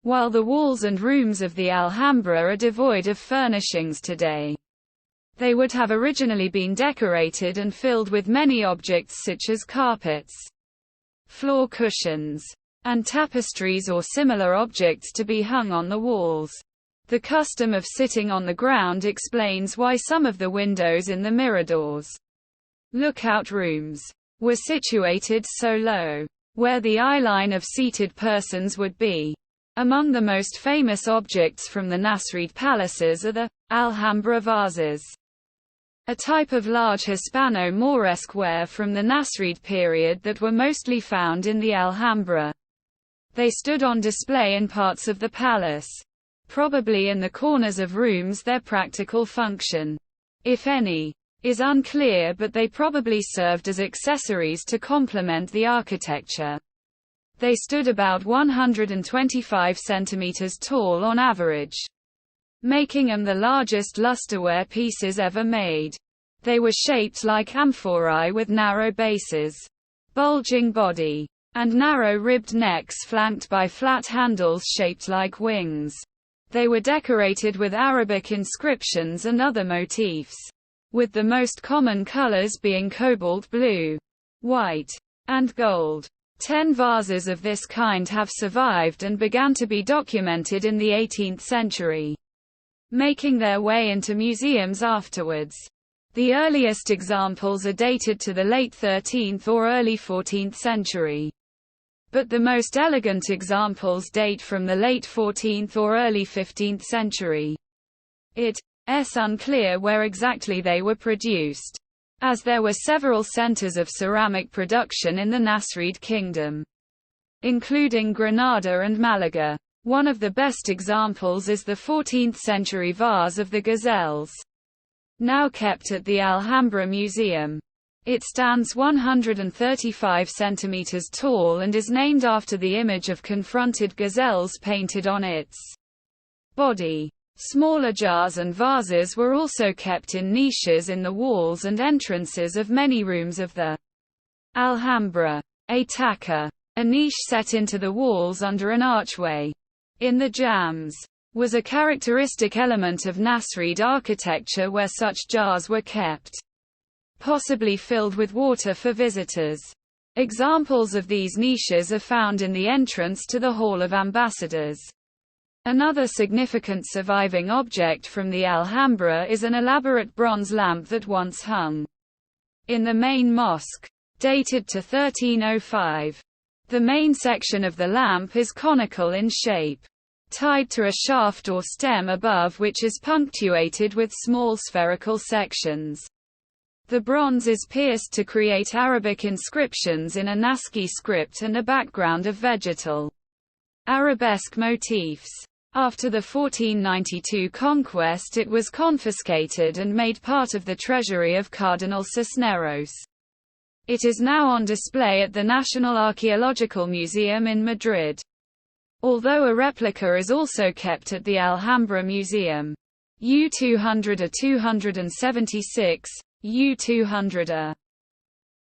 while the walls and rooms of the Alhambra are devoid of furnishings today. They would have originally been decorated and filled with many objects such as carpets, floor cushions, and tapestries or similar objects to be hung on the walls. The custom of sitting on the ground explains why some of the windows in the miradors, lookout rooms, were situated so low, where the eye line of seated persons would be. Among the most famous objects from the Nasrid palaces are the Alhambra vases, a type of large Hispano-Moresque ware from the Nasrid period that were mostly found in the Alhambra. They stood on display in parts of the palace, probably in the corners of rooms. Their practical function, if any, is unclear, but they probably served as accessories to complement the architecture. They stood about 125 centimeters tall on average, making them the largest lustreware pieces ever made. They were shaped like amphorae with narrow bases, bulging body, and narrow-ribbed necks flanked by flat handles shaped like wings. They were decorated with Arabic inscriptions and other motifs, with the most common colors being cobalt blue, white, and gold. 10 vases of this kind have survived and began to be documented in the 18th century, making their way into museums afterwards. The earliest examples are dated to the late 13th or early 14th century, but the most elegant examples date from the late 14th or early 15th century. It's unclear where exactly they were produced, as there were several centers of ceramic production in the Nasrid kingdom, including Granada and Malaga. One of the best examples is the 14th-century vase of the gazelles, now kept at the Alhambra Museum. It stands 135 centimeters tall and is named after the image of confronted gazelles painted on its body. Smaller jars and vases were also kept in niches in the walls and entrances of many rooms of the Alhambra. A taca, a niche set into the walls under an archway in the jambs, was a characteristic element of Nasrid architecture where such jars were kept, possibly filled with water for visitors. Examples of these niches are found in the entrance to the Hall of Ambassadors. Another significant surviving object from the Alhambra is an elaborate bronze lamp that once hung in the main mosque, dated to 1305. The main section of the lamp is conical in shape, tied to a shaft or stem above which is punctuated with small spherical sections. The bronze is pierced to create Arabic inscriptions in a Naskhi script and a background of vegetal arabesque motifs. After the 1492 conquest, it was confiscated and made part of the treasury of Cardinal Cisneros. It is now on display at the National Archaeological Museum in Madrid, although a replica is also kept at the Alhambra Museum. U200A 276, U200A